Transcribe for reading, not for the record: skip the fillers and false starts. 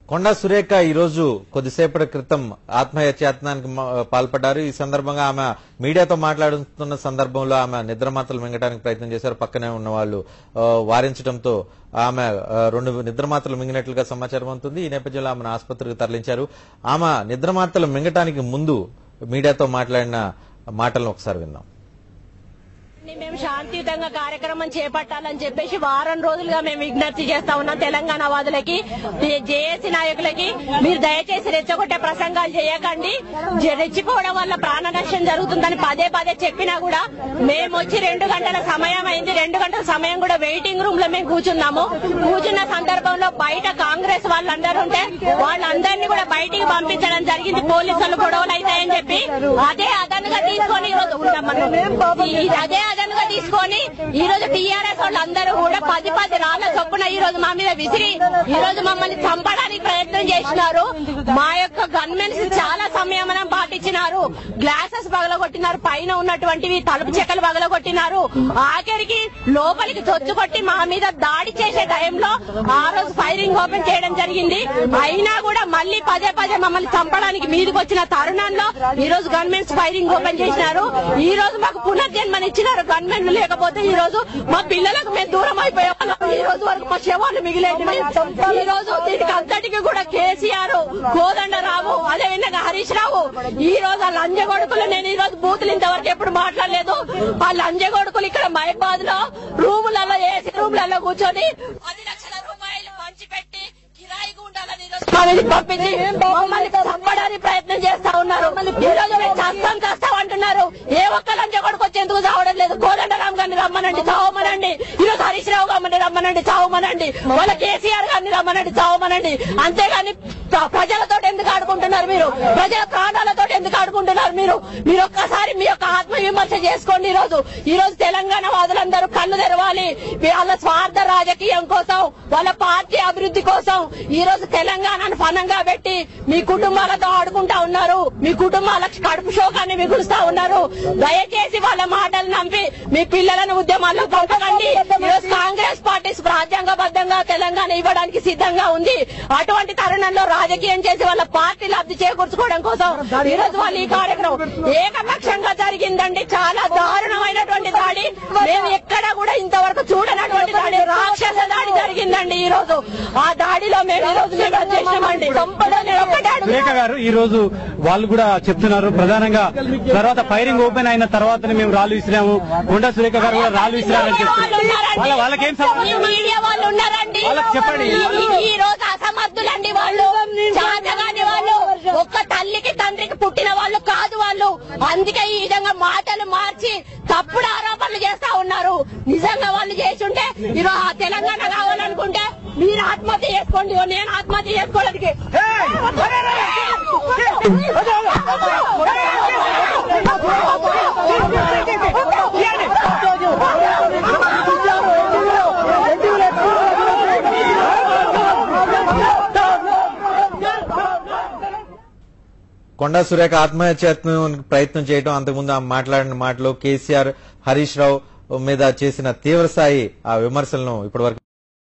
కొండా సురేఖ ఈ రోజు కొద్దిసేపటి క్రితం ఆత్మహత్యాయత్నానికి పాల్పడ్డారు. ఈ సందర్భంగా ఆమె మీడియాతో మాట్లాడుతున్న సందర్భంలో ఆమె నిద్రమాత్రలు మింగడానికి ప్రయత్నం చేశారు. పక్కనే ఉన్న వాళ్ళు వారించడంతో ఆమె 2 నిద్రమాత్రలు మింగినట్లుగా సమాచారం అందుతుంది. ఈ నేపథ్యంలో ఆమెను ఆసుపత్రికి తరలించారు. ఆమె నిద్రమాత్రలు మింగటానికి ముందు మీడియాతో మాట్లాడిన మాటలను ఒకసారి విన్నాం. మేము శాంతియుతంగా కార్యక్రమం చేపట్టాలని చెప్పేసి వారం రోజులుగా మేము విజ్ఞప్తి చేస్తా ఉన్నాం. తెలంగాణ వాదులకి, జేఏసీ నాయకులకి, మీరు దయచేసి రెచ్చగొట్టే ప్రసంగాలు చేయకండి, రెచ్చిపోవడం వల్ల ప్రాణ నష్టం జరుగుతుందని పదే పదే చెప్పినా కూడా మేము వచ్చి 2 గంటల సమయం అయింది. 2 గంటల సమయం కూడా వెయిటింగ్ రూమ్ లో మేము కూర్చున్నాము. కూర్చున్న సందర్భంలో బయట కాంగ్రెస్ వాళ్ళందరూ ఉంటే వాళ్ళందరినీ కూడా బయటికి పంపించడం జరిగింది. పోలీసులు గొడవలు అవుతాయని చెప్పి అదే అదనుగా తీసుకొని ఈ రోజు టీఆర్ఎస్ వాళ్ళందరూ కూడా 10 రాళ్ల చొప్పున ఈ రోజు మా మీద విసిరి ఈ రోజు మమ్మల్ని చంపడానికి ప్రయత్నం చేసినారు. మా యొక్క గన్మెన్స్ చాలా సంయమనం పాటించినారు. గ్లాసెస్ పగలగొట్టినారు, పైన ఉన్నటువంటివి తలుపు చెక్కలు పగలగొట్టినారు. ఆఖరికి లోపలికి చొచ్చుకొట్టి మా మీద దాడి చేసే టైంలో ఆ రోజు ఫైరింగ్ ఓపెన్ చేయడం జరిగింది. అయినా కూడా మళ్ళీ పదే మమ్మల్ని చంపడానికి మీదకి వచ్చిన తరుణంలో ఈ రోజు గన్మెన్స్ ఫైరింగ్ ఓపెన్ చేసినారు. ఈ రోజు మాకు పునర్జన్మనిచ్చినారు. గన్మెన్లు లేకపోతే ఈ రోజు మా పిల్లలకు మేము దూరం అయిపోయేవాళ్ళం. ఈ రోజు వరకు మా శవాలు మిగిలేది. ఈ రోజు దీనికి అంతటికి కూడా కేసీఆర్, కోదండరావు, అదేవిధంగా హరీష్ రావు, ఈ రోజు ఆ లంజగొడుకులు, నేను ఈ రోజు బూతులు ఇంతవరకు ఎప్పుడు మాట్లాడలేదు. ఆ లంజగొడుకులు ఇక్కడ మహబాద్ లో రూములలో, ఏసీ రూములలో కూర్చొని 10 లక్షల రూపాయలు పంచిపెట్టి కిరాయిగా ఉండాలని పంపించి మమ్మల్ని చంపడానికి ప్రయత్నం చేస్తా ఉన్నారు. ఈ రోజు మేము చస్తాం అంటున్నారు. ఏ ఒక్క లంజగొడుకు వచ్చేందుకు చావడం లేదు. కోదండరామ్ గారిని రమ్మనండి, చావమనండి. ఈ రోజు హరీష్ రావు గారిని రమ్మనండి, చావమనండి. వాళ్ళ కేసీఆర్ గారిని రమ్మనండి, చావమనండి. అంతేగాని ప్రజలతో ఎందుకు ఆడుకుంటున్నారు మీరు? ప్రజల ప్రాణాలతో ఎందుకు ఆడుకుంటున్నారు మీరు? మీరు ఒక్కసారి మీ యొక్క ఆత్మవిమర్శ చేసుకోండి. ఈ రోజు తెలంగాణ వాదులందరూ కళ్ళు తెరవాలి. వాళ్ళ స్వార్థ రాజకీయం కోసం, వాళ్ళ పార్టీ అభివృద్ధి కోసం ఈ రోజు తెలంగాణను ఫనంగా పెట్టి మీ కుటుంబాలతో ఆడుకుంటా ఉన్నారు. మీ కుటుంబాల కడుపు శోకాన్ని మిగులుస్తా ఉన్నారు. దయచేసి వాళ్ళ మాటలు నమ్మి మీ పిల్లలను ఉద్యమాల్లో పంపకండి. ఈరోజు కాంగ్రెస్ పార్టీ రాజ్యాంగబద్ధంగా తెలంగాణ ఇవ్వడానికి సిద్ధంగా ఉంది. అటువంటి తరుణంలో రాజకీయం చేసి వాళ్ళ పార్టీ లబ్ధి చేకూర్చుకోవడం కోసం ఈ రోజు వాళ్ళు ఈ కార్యక్రమం ఏకపక్షంగా జరిగిందండి. చాలా దారుణమైనటువంటి దాడి. మేము ఎక్కడా కూడా ఇంతవరకు చూడనటువంటి దాడి, రాక్షస దాడి జరిగిందండి. ఈ రోజు ఆ దాడిలో మేము ఈ రోజు చేసినామండి. సురేఖ గారు ఈ రోజు వాళ్ళు కూడా చెప్తున్నారు, ప్రధానంగా తర్వాత ఫైరింగ్ ఓపెన్ అయిన తర్వాతనే మేము రాళ్ళు విసిరాము. కొండా సురేఖ గారు కూడా రాళ్ళు విసిరారని చెప్తున్నారు. వాళ్ళకేం మీడియా వాళ్ళు ఉన్నారండి, వాళ్ళకి చెప్పండి. ఈ రోజు అసమర్థులండి వాళ్ళు, చాతగాని వాళ్ళు, ఒక్క తల్లికి తండ్రికి పుట్టిన వాళ్ళు కాదు వాళ్ళు. అందుకే ఈ విధంగా మాటలు మార్చి తప్పుడు ఆరోపణలు చేస్తా ఉన్నారు. నిజంగా వాళ్ళు చేస్తుంటే ఈరోజు ఆ తెలంగాణ కావాలనుకుంటే మీరు ఆత్మహత్య చేసుకోండి. నేను ఆత్మహత్య చేసుకోవడానికి కొండా సురేఖ ఆత్మహత్యాయత్నం ప్రయత్నం చేయడం, అంతకుముందు ఆమె మాట్లాడిన మాటలు, కేసీఆర్, హరీష్ రావు మీద చేసిన తీవ్రస్థాయి ఆ విమర్శలను ఇప్పటివరకు